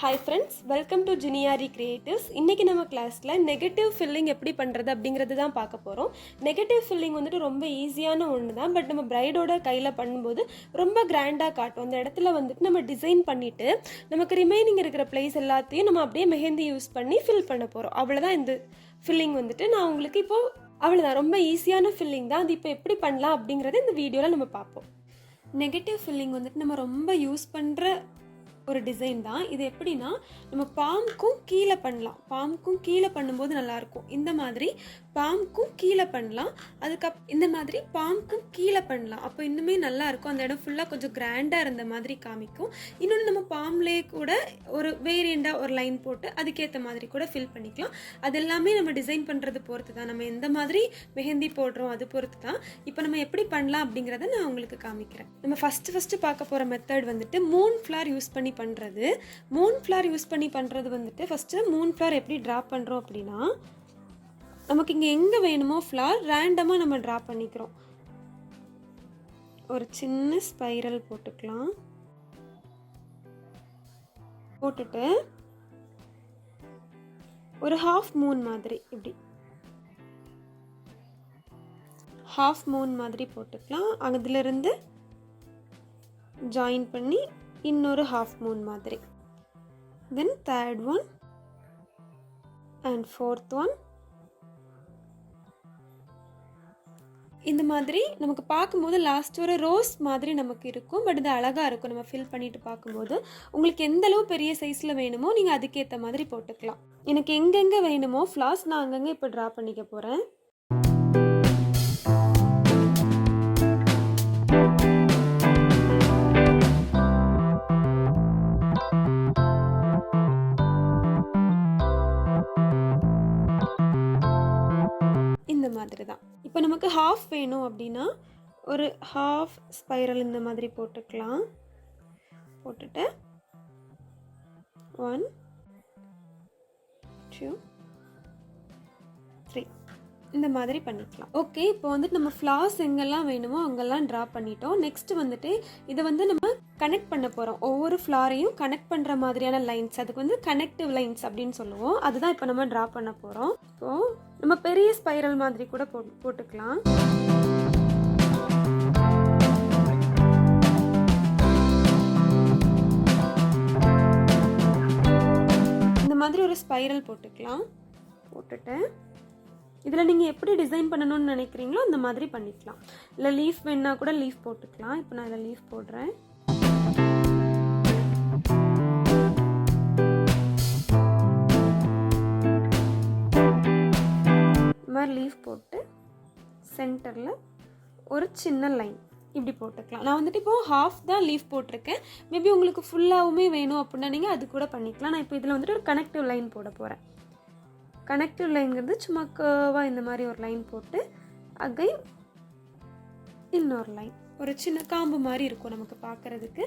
Hi friends, welcome to ஜினியாரி creatives. இன்றைக்கி நம்ம கிளாஸில் நெகட்டிவ் ஃபில்லிங் எப்படி பண்ணுறது அப்படிங்கிறது தான் பார்க்க போகிறோம். நெகட்டிவ் ஃபில்லிங் வந்துட்டு ரொம்ப ஈஸியான ஒன்று தான். பட் நம்ம பிரைடோட கையில் பண்ணும்போது ரொம்ப கிராண்டாக காட்டும். அந்த இடத்துல வந்துட்டு நம்ம டிசைன் பண்ணிவிட்டு நமக்கு ரிமைனிங் இருக்கிற பிளேஸ் எல்லாத்தையும் நம்ம அப்படியே மெஹந்தி யூஸ் பண்ணி ஃபில் பண்ண போகிறோம். அவ்வளோதான் இந்த ஃபில்லிங் வந்துட்டு நான் உங்களுக்கு இப்போது அவ்வளோதான். ரொம்ப ஈஸியான ஃபில்லிங் தான். அது இப்போ எப்படி பண்ணலாம் அப்படிங்கிறத இந்த வீடியோவில் நம்ம பார்ப்போம். நெகட்டிவ் ஃபில்லிங் வந்துட்டு நம்ம ரொம்ப யூஸ் பண்ணுற ஒரு டிசைன் தான். இது எப்படின்னா நம்ம பாம்க்கும் கீழே பண்ணலாம். பாம்க்கும் கீழே பண்ணும்போது நல்லாயிருக்கும். இந்த மாதிரி பாம்க்கும் கீழே பண்ணலாம். இந்த மாதிரி பாம்க்கும் கீழே பண்ணலாம். அப்போ இன்னுமே நல்லாயிருக்கும். அந்த இடம் ஃபுல்லாக கொஞ்சம் கிராண்டாக இருந்த மாதிரி காமிக்கும். இன்னொன்று நம்ம பாம்லேயே கூட ஒரு வேரியண்டாக ஒரு லைன் போட்டு அதுக்கேற்ற மாதிரி கூட ஃபில் பண்ணிக்கலாம். அது எல்லாமே நம்ம டிசைன் பண்ணுறது பொறுத்து தான். நம்ம எந்த மாதிரி மெஹந்தி போடுறோம் அது பொறுத்து தான். இப்போ நம்ம எப்படி பண்ணலாம் அப்படிங்கிறத நான் உங்களுக்கு காமிக்கிறேன். நம்ம ஃபஸ்ட்டு பார்க்க போகிற மெத்தட் வந்துட்டு மூன் ஃப்ளார் யூஸ் பண்ணி பண்ணுறது. மூன் ஃப்ளார் யூஸ் பண்ணி பண்ணுறது வந்துட்டு ஃபஸ்ட்டு மூன் ஃப்ளார் எப்படி ட்ரா பண்ணுறோம் அப்படின்னா, நமக்கு இங்கே எங்கே வேணுமோ ஃப்ளார் ரேண்டமாக நம்ம ட்ரா பண்ணிக்கிறோம். ஒரு சின்ன ஸ்பைரல் போட்டுக்கலாம். போட்டுட்டு ஒரு ஹாஃப் மூன் மாதிரி இப்படி ஹாஃப் மூன் மாதிரி போட்டுக்கலாம். அதிலிருந்து ஜாயின் பண்ணி இன்னொரு ஹாஃப் மூன் மாதிரி, then third one and fourth one. இந்த மாதிரி நமக்கு பார்க்கும்போது லாஸ்ட் ஒரு ரோஸ் மாதிரி நமக்கு இருக்கும். பட் இது அழகாக இருக்கும் நம்ம ஃபில் பண்ணிட்டு பார்க்கும்போது. உங்களுக்கு எந்த அளவு பெரிய சைஸில் வேணுமோ நீங்கள் அதுக்கேற்ற மாதிரி போட்டுக்கலாம். எனக்கு எங்கெங்கே வேணுமோ ஃப்ளார்ஸ் நான் அங்கங்கே இப்போ ட்ரா பண்ணிக்க போகிறேன். இந்த மாதிரி தான். இப்போ நமக்கு ஹாஃப் வேணும் அப்படின்னா ஒரு ஹாஃப் ஸ்பைரல் இந்த மாதிரி போட்டுக்கலாம். போட்டுட்டு 1 2 3 இந்த மாதிரி பண்ணிக்கலாம். ஓகே, இப்போ வந்துட்டு நம்ம ஃப்ளார்ஸ் எங்கெல்லாம் வேணுமோ அங்கெல்லாம் ட்ரா பண்ணிட்டோம். நெக்ஸ்ட் வந்துட்டு இதை வந்து நம்ம கனெக்ட் பண்ண போகிறோம். ஒவ்வொரு ஃப்ளாரையும் கனெக்ட் பண்ணுற மாதிரியான லைன்ஸ், அதுக்கு வந்து கனெக்டிவ் லைன்ஸ் அப்படின்னு சொல்லுவோம். அதுதான் இப்போ நம்ம ட்ரா பண்ண போகிறோம். இப்போது நம்ம பெரிய ஸ்பைரல் மாதிரி கூட போட்டுக்கலாம். இந்த மாதிரி ஒரு ஸ்பைரல் போட்டுக்கலாம். போட்டுட்டு இதில் நீங்கள் எப்படி டிசைன் பண்ணணும்னு நினைக்கிறீங்களோ அந்த மாதிரி பண்ணிக்கலாம். இல்லை லீஃப் வேணா கூட லீஃப் போட்டுக்கலாம். இப்போ நான் இதில் லீஃப் போடுறேன். இந்த மாதிரி லீஃப் போட்டு சென்டரில் ஒரு சின்ன லைன் இப்படி போட்டுக்கலாம். நான் வந்துட்டு இப்போது ஹாஃப் தான் லீஃப் போட்டிருக்கேன். மேபி உங்களுக்கு ஃபுல்லாகவுமே வேணும் அப்படின்னா நீங்கள் அது கூட பண்ணிக்கலாம். நான் இப்போ இதில் வந்துட்டு ஒரு கனெக்டிவ் லைன் போட போகிறேன். கனெக்டிவ் லைன்கிறது சும்மா கர்வாக இந்த மாதிரி ஒரு லைன் போட்டு அகைன் இன்னொரு லைன், ஒரு சின்ன காம்பு மாதிரி இருக்கும் நமக்கு பார்க்குறதுக்கு.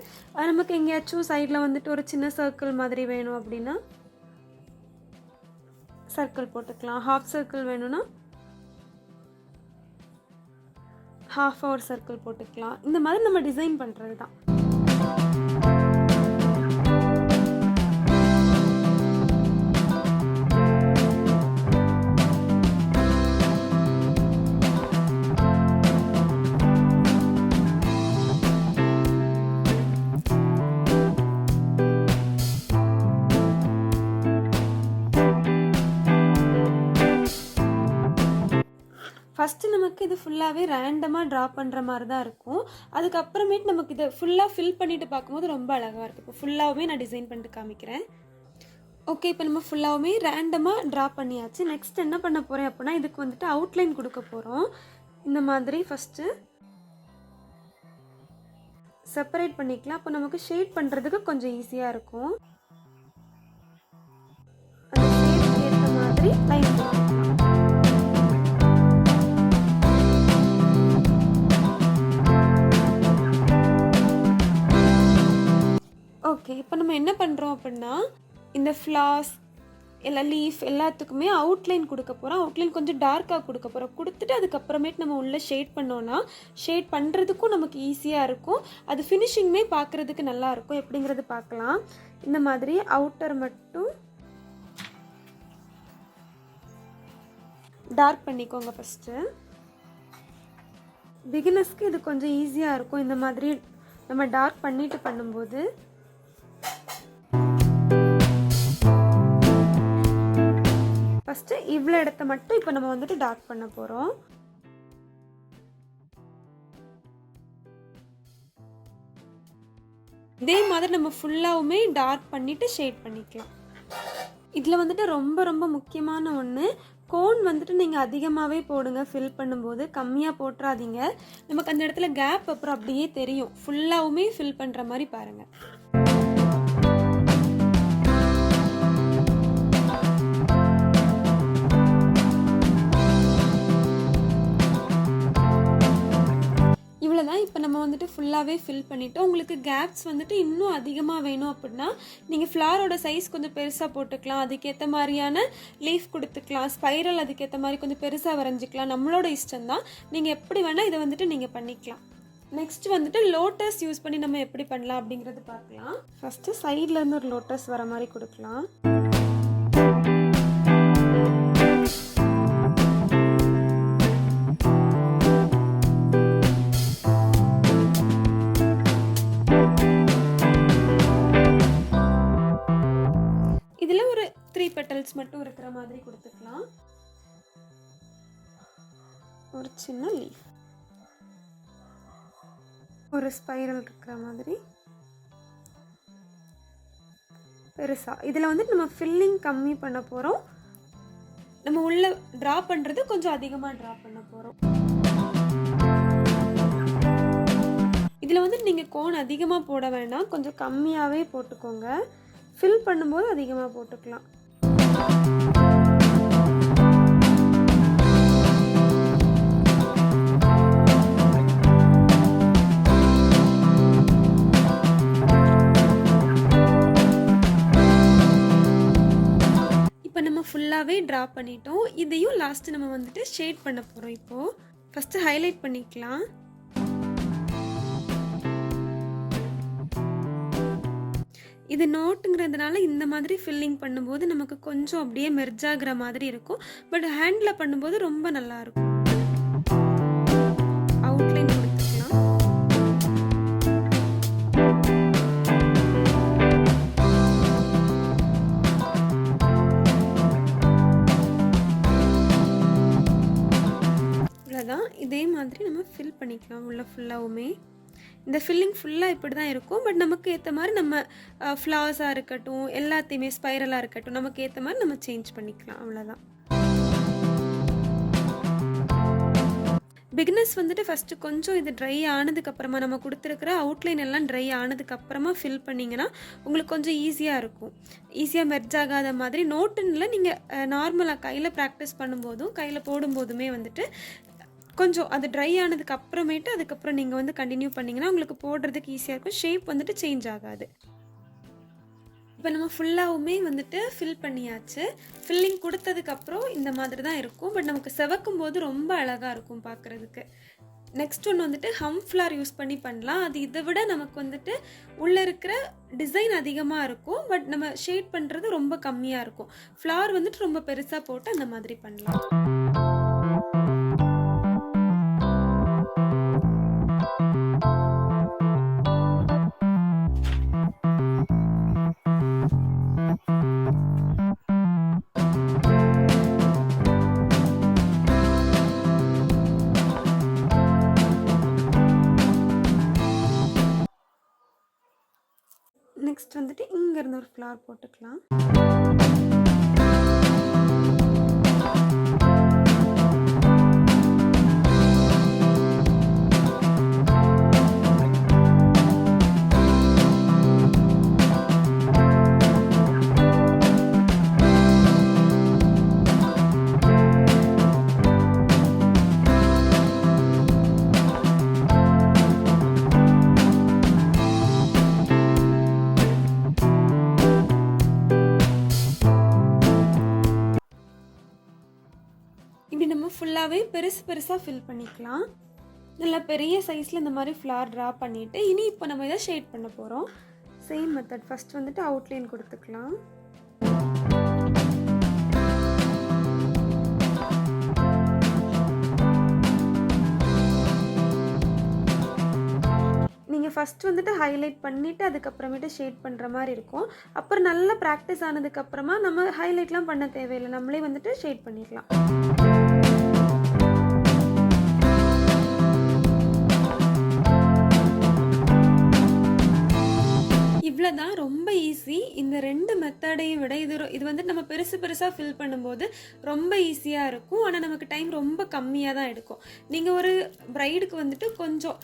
நமக்கு எங்கேயாச்சும் சைடில் வந்துட்டு ஒரு சின்ன சர்க்கிள் மாதிரி வேணும் அப்படின்னா சர்க்கிள் போட்டுக்கலாம். ஹாஃப் சர்க்கிள் வேணும்னா ஹாஃப் ஒரு சர்க்கிள் போட்டுக்கலாம். இந்த மாதிரி நம்ம டிசைன் பண்ணுறது தான். ஃபஸ்ட்டு நமக்கு இது ஃபுல்லாகவே ரேண்டமாக ட்ரா பண்ணுற மாதிரி தான் இருக்கும். அதுக்கப்புறமேட்டு நமக்கு இதை ஃபுல்லாக ஃபில் பண்ணிவிட்டு பார்க்கும்போது ரொம்ப அழகாக இருக்குது. இப்போ ஃபுல்லாகவே நான் டிசைன் பண்ணிட்டு காமிக்கிறேன். ஓகே, இப்போ நம்ம ஃபுல்லாகவே ரேண்டமாக ட்ரா பண்ணியாச்சு. நெக்ஸ்ட் என்ன பண்ண போகிறேன் அப்படின்னா இதுக்கு வந்துட்டு அவுட்லைன் கொடுக்க போகிறோம். இந்த மாதிரி ஃபஸ்ட்டு செப்பரேட் பண்ணிக்கலாம். அப்போ நமக்கு ஷேட் பண்ணுறதுக்கு கொஞ்சம் ஈஸியாக இருக்கும். அந்த ஷேட் ஏற்ற மாதிரி லைன் போட்டுக்கலாம். ஓகே, இப்போ நம்ம என்ன பண்ணுறோம் அப்படின்னா இந்த ஃப்ளார்ஸ் எல்லா லீஃப் எல்லாத்துக்குமே அவுட்லைன் கொடுக்க போகிறோம். அவுட்லைன் கொஞ்சம் டார்க்காக கொடுக்க போகிறோம். கொடுத்துட்டு அதுக்கப்புறமேட்டு நம்ம உள்ளே ஷேட் பண்ணோன்னா ஷேட் பண்ணுறதுக்கும் நமக்கு ஈஸியாக இருக்கும். அது ஃபினிஷிங்குமே பார்க்குறதுக்கு நல்லாயிருக்கும். எப்படிங்கிறது பார்க்கலாம். இந்த மாதிரி அவுட்டர் மட்டும் டார்க் பண்ணிக்கோங்க. ஃபஸ்ட்டு பிகினர்ஸ்க்கு இது கொஞ்சம் ஈஸியாக இருக்கும். இந்த மாதிரி நம்ம டார்க் பண்ணிட்டு பண்ணும்போது ஃபஸ்ட்டு இவ்வளோ இடத்த மட்டும் இப்போ நம்ம வந்துட்டு டார்க் பண்ண போகிறோம். இதே மாதிரி நம்ம ஃபுல்லாகவுமே டார்க் பண்ணிவிட்டு ஷேட் பண்ணிக்கலாம். இதில் வந்துட்டு ரொம்ப ரொம்ப முக்கியமான ஒன்று, கோன் வந்துட்டு நீங்கள் அதிகமாகவே போடுங்க. ஃபில் பண்ணும்போது கம்மியாக போட்டுறாதீங்க. நமக்கு அந்த இடத்துல கேப் அப்புறம் அப்படியே தெரியும். ஃபுல்லாகவுமே ஃபில் பண்ணுற மாதிரி பாருங்கள். இவ்வளோதான். இப்போ நம்ம வந்துட்டு ஃபுல்லாகவே ஃபில் பண்ணிவிட்டோம். உங்களுக்கு கேப்ஸ் வந்துட்டு இன்னும் அதிகமாக வேணும் அப்படின்னா நீங்கள் ஃப்ளாரோட சைஸ் கொஞ்சம் பெருசாக போட்டுக்கலாம். அதுக்கேற்ற மாதிரியான லீஃப் கொடுத்துக்கலாம். ஸ்பைரல் அதுக்கேற்ற மாதிரி கொஞ்சம் பெருசாக வரைஞ்சிக்கலாம். நம்மளோட இஷ்டம்தான். நீங்கள் எப்படி வேணால் இதை வந்துட்டு நீங்கள் பண்ணிக்கலாம். நெக்ஸ்ட் வந்துட்டு லோட்டஸ் யூஸ் பண்ணி நம்ம எப்படி பண்ணலாம் அப்படிங்கிறது பார்க்கலாம். ஃபஸ்ட்டு சைட்லேருந்து ஒரு லோட்டஸ் வர மாதிரி கொடுக்கலாம். இதில் ஒரு 3 பெட்டல்ஸ் மட்டும் இருக்கிற மாதிரி கொடுத்துக்கலாம். ஒரு சின்ன லீஃப், ஒரு ஸ்பைரல் இருக்கிற மாதிரி பெருசா. இதில் வந்துட்டு நம்ம ஃபில்லிங் கம்மி பண்ண போகிறோம். நம்ம உள்ள ட்ரா பண்ணுறது கொஞ்சம் அதிகமாக ட்ரா பண்ண போகிறோம். இதில் வந்துட்டு நீங்கள் கோன் அதிகமாக போட வேண்டாம், கொஞ்சம் கம்மியாகவே போட்டுக்கோங்க. ஃபில் பண்ணும்போது அதிகமாக போட்டுக்கலாம். இப்போ நம்ம ஃபுல்லாகவே ட்ரா பண்ணிட்டோம். இதையும் லாஸ்ட்டு நம்ம வந்துட்டு ஷேட் பண்ண போகிறோம். இப்போது ஃபஸ்ட்டு ஹைலைட் பண்ணிக்கலாம். இது நோட்டுங்கிறதுனால இந்த மாதிரி ஃபில்லிங் பண்ணும்போது நமக்கு கொஞ்சம் அப்படியே மெர்ஜ் ஆகிற மாதிரி இருக்கும். பட் ஹேண்டில் பண்ணும்போது ரொம்ப நல்லாயிருக்கும். அவுட்லைன் கொடுத்துக்கலாம். இவ்வளோதான். இதே மாதிரி நம்ம ஃபில் பண்ணிக்கலாம் உள்ள ஃபுல்லாகவுமே. இந்த ஃபில்லிங் ஃபுல்லாக இப்படி தான் இருக்கும். பட் நமக்கு ஏற்ற மாதிரி நம்ம ஃப்ளவர்ஸாக இருக்கட்டும், எல்லாத்தையுமே ஸ்பைரலாக இருக்கட்டும், நமக்கு ஏற்ற மாதிரி நம்ம சேஞ்ச் பண்ணிக்கலாம். அவ்வளோதான். பிகினர்ஸ் வந்துட்டு ஃபஸ்ட்டு கொஞ்சம் இது ட்ரை ஆனதுக்கப்புறமா நம்ம கொடுத்துருக்கிற அவுட்லைன் எல்லாம் ட்ரை ஆனதுக்கப்புறமா ஃபில் பண்ணிங்கன்னா உங்களுக்கு கொஞ்சம் ஈஸியாக இருக்கும். ஈஸியாக மெர்ஜ் ஆகாத மாதிரி நோட்டுன்னில் நீங்கள் நார்மலாக கையில் ப்ராக்டிஸ் பண்ணும்போதும் கையில் போடும்போதுமே வந்துட்டு கொஞ்சம் அது ட்ரை ஆனதுக்கு அப்புறமேட்டு அதுக்கப்புறம் நீங்கள் வந்து கண்டினியூ பண்ணிங்கன்னா உங்களுக்கு போடுறதுக்கு ஈஸியாக இருக்கும். ஷேப் வந்துட்டு சேஞ்ச் ஆகாது. இப்போ நம்ம ஃபுல்லாகவுமே வந்துட்டு ஃபில் பண்ணியாச்சு. ஃபில்லிங் கொடுத்ததுக்கப்புறம் இந்த மாதிரி தான் இருக்கும். பட் நமக்கு செவக்கும் போது ரொம்ப அழகாக இருக்கும் பார்க்குறதுக்கு. நெக்ஸ்ட் ஒன்று வந்துட்டு ஹம் ஃப்ளார் யூஸ் பண்ணி பண்ணலாம். அது இதை விட நமக்கு வந்துட்டு உள்ளே இருக்கிற டிசைன் அதிகமாக இருக்கும். பட் நம்ம ஷேட் பண்ணுறது ரொம்ப கம்மியாக இருக்கும். ஃப்ளார் வந்துட்டு ரொம்ப பெருசாக போட்டு அந்த மாதிரி பண்ணலாம். நெக்ஸ்ட் வந்துட்டு இங்கேருந்து ஒரு ஃப்ளார் போட்டுக்கலாம். ஃபுல்லாகவே பெருசு பெருசாக ஃபில் பண்ணிக்கலாம். நல்லா பெரிய சைஸில் இந்த மாதிரி ஃப்ளார் ட்ரா பண்ணிவிட்டு இனி இப்போ நம்ம இதை ஷேட் பண்ண போகிறோம். Same method. ஃபஸ்ட் வந்துட்டு அவுட்லைன் கொடுத்துக்கலாம். நீங்கள் ஃபஸ்ட் வந்துட்டு ஹைலைட் பண்ணிவிட்டு அதுக்கப்புறமேட்டு ஷேட் பண்ணுற மாதிரி இருக்கும். அப்புறம் நல்லா ப்ராக்டிஸ் ஆனதுக்கப்புறமா நம்ம ஹைலைட்லாம் பண்ண தேவையில்லை, நம்மளே வந்துட்டு ஷேட் பண்ணிடலாம். இவ்வளோதான், ரொம்ப ஈஸி. இந்த 2 மெத்தடையும் விட இது வந்து நம்ம பெருசு பெருசாக ஃபில் பண்ணும்போது ரொம்ப ஈஸியாக இருக்கும். ஆனால் நமக்கு டைம் ரொம்ப கம்மியாக தான் எடுக்கும். நீங்கள் ஒரு ப்ரைடுக்கு வந்துட்டு கொஞ்சம்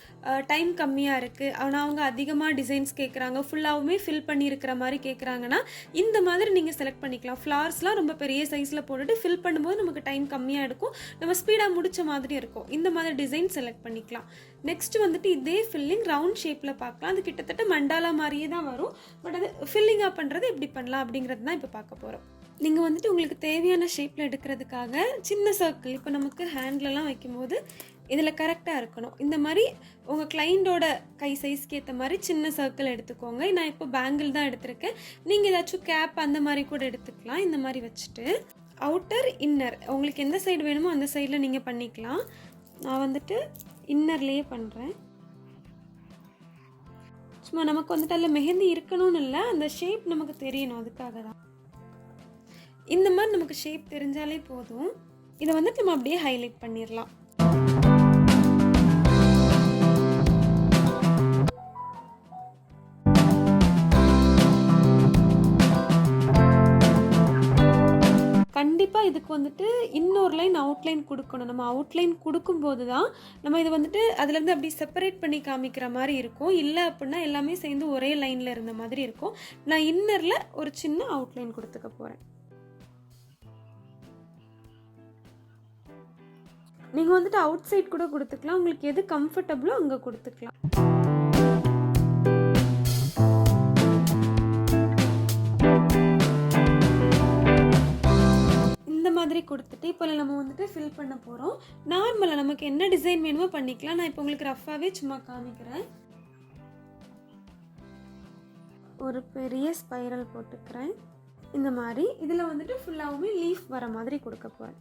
டைம் கம்மியாக இருக்குது, ஆனால் அவங்க அதிகமாக டிசைன்ஸ் கேட்குறாங்க, ஃபுல்லாகவுமே ஃபில் பண்ணியிருக்கிற மாதிரி கேட்குறாங்கன்னா இந்த மாதிரி நீங்கள் செலக்ட் பண்ணிக்கலாம். ஃப்ளார்ஸ்லாம் ரொம்ப பெரிய சைஸில் போட்டுட்டு ஃபில் பண்ணும்போது நமக்கு டைம் கம்மியாக எடுக்கும், நம்ம ஸ்பீடாக முடித்த மாதிரி இருக்கும். இந்த மாதிரி டிசைன் செலக்ட் பண்ணிக்கலாம். நெக்ஸ்ட் வந்துட்டு இதே ஃபில்லிங் ரவுண்ட் ஷேப்பில் பார்க்கலாம். அது கிட்டத்தட்ட மண்டாலா மாதிரியே தான் வரும். பட் அது ஃபில்லிங்காக பண்ணுறது எப்படி பண்ணலாம் அப்படிங்கிறது தான் இப்போ பார்க்க போகிறோம். நீங்கள் வந்துட்டு உங்களுக்கு தேவையான ஷேப்பில் எடுக்கிறதுக்காக சின்ன சர்க்கிள் இப்போ நமக்கு ஹேண்ட்லலாம் வைக்கும்போது இதில் கரெக்டாக இருக்கணும். இந்த மாதிரி உங்கள் கிளைண்டோட கை சைஸ்க்கு ஏற்ற மாதிரி சின்ன சர்க்கிள் எடுத்துக்கோங்க. நான் இப்போ பேங்கிள் தான் எடுத்திருக்கேன். நீங்கள் ஏதாச்சும் கேப் அந்த மாதிரி கூட எடுத்துக்கலாம். இந்த மாதிரி வச்சுட்டு அவுட்டர் இன்னர் உங்களுக்கு எந்த சைடு வேணுமோ அந்த சைடில் நீங்கள் பண்ணிக்கலாம். நான் வந்துட்டு இன்னர்லேயே பண்ணுறேன். சும்மா நமக்கு வந்துட்டு அதில் மெஹந்தி இருக்கணும்னு இல்லை, அந்த ஷேப் நமக்கு தெரியணும், அதுக்காக தான். இந்த மாதிரி நமக்கு ஷேப் தெரிஞ்சாலே போதும். இதை வந்துட்டு நம்ம அப்படியே ஹைலைட் பண்ணிடலாம். கண்டிப்பாக இதுக்கு வந்துட்டு இன்னொரு லைன் அவுட்லைன் கொடுக்கணும். நம்ம அவுட்லைன் கொடுக்கும்போது தான் நம்ம இதை வந்துட்டு அதுலேருந்து அப்படி செப்பரேட் பண்ணி காமிக்கிற மாதிரி இருக்கும். இல்லை அப்படின்னா எல்லாமே சேர்ந்து ஒரே லைனில் இருந்த மாதிரி இருக்கும். நான் இன்னரில் ஒரு சின்ன அவுட்லைன் கொடுத்துக்க போகிறேன். நீங்கள் வந்துட்டு அவுட் சைட் கூட கொடுத்துக்கலாம், உங்களுக்கு எது கம்ஃபர்டபுளோ அங்கே கொடுத்துக்கலாம். மாதிரி கொடுத்துட்டு இப்போ நம்ம வந்துட்டு ஃபில் பண்ண போகிறோம். நார்மலாக நமக்கு என்ன டிசைன் வேணுமோ பண்ணிக்கலாம். நான் இப்போ உங்களுக்கு ரஃபாகவே சும்மா காமிக்கிறேன். ஒரு பெரிய ஸ்பைரல் போட்டுக்கிறேன். இந்த மாதிரி இதில் வந்துட்டு ஃபுல்லாகவுமே லீஃப் வர மாதிரி கொடுக்க போகிறேன்.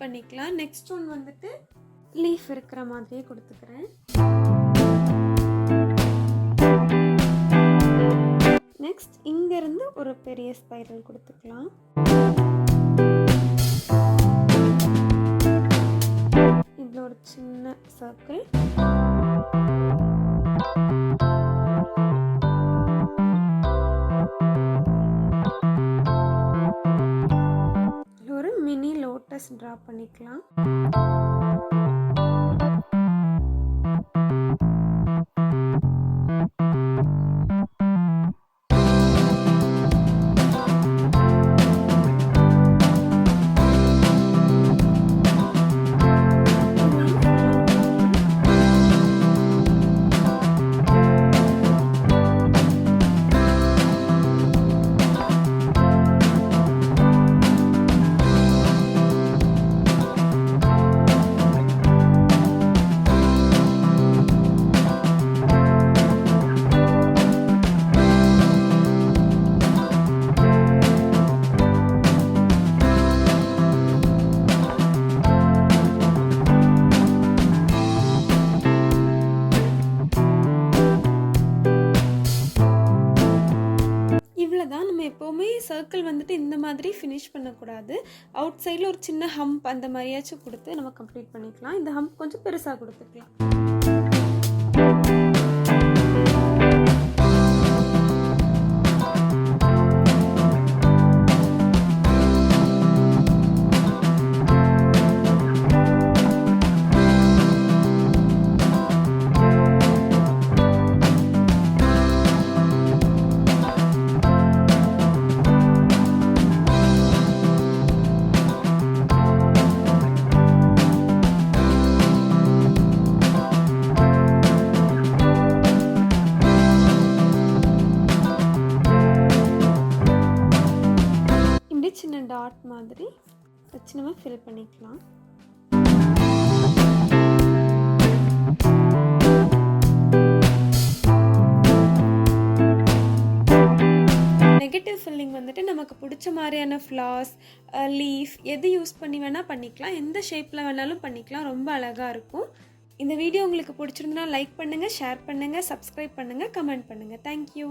பண்ணிக்கலாம். நெக்ஸ்ட் ஒன் வந்துட்டு லீஃப் இருக்கிற மாதிரியே கொடுத்துக்கிறேன். நெக்ஸ்ட் இங்கிருந்து ஒரு பெரிய ஸ்பைரல் கொடுத்துக்கலாம். இதில் ஒரு சின்ன சர்க்கிள். மினி லோட்டஸ் ட்ரா பண்ணிக்கலாம். எப்போவுமே சர்க்கிள் வந்துட்டு இந்த மாதிரி ஃபினிஷ் பண்ணக்கூடாது. அவுட் சைடில் ஒரு சின்ன ஹம்ப் அந்த மாதிரியாச்சும் கொடுத்து நம்ம கம்ப்ளீட் பண்ணிக்கலாம். இந்த ஹம்ப் கொஞ்சம் பெருசாக கொடுத்துக்கலாம். சின்ன டாட் மாதிரி வச்சு நம்ம ஃபில் பண்ணிக்கலாம். நெகட்டிவ் ஃபில்லிங் வந்துட்டு நமக்கு பிடிச்ச மாதிரியான ஃப்ளார்ஸ், லீஃப் எது யூஸ் பண்ணி வேணால் பண்ணிக்கலாம், எந்த ஷேப்பில் வேணாலும் பண்ணிக்கலாம். ரொம்ப அழகாக இருக்கும். இந்த வீடியோ உங்களுக்கு பிடிச்சிருந்தா லைக் பண்ணுங்கள், ஷேர் பண்ணுங்கள், சப்ஸ்கிரைப் பண்ணுங்கள், கமெண்ட் பண்ணுங்கள். தேங்க்யூ.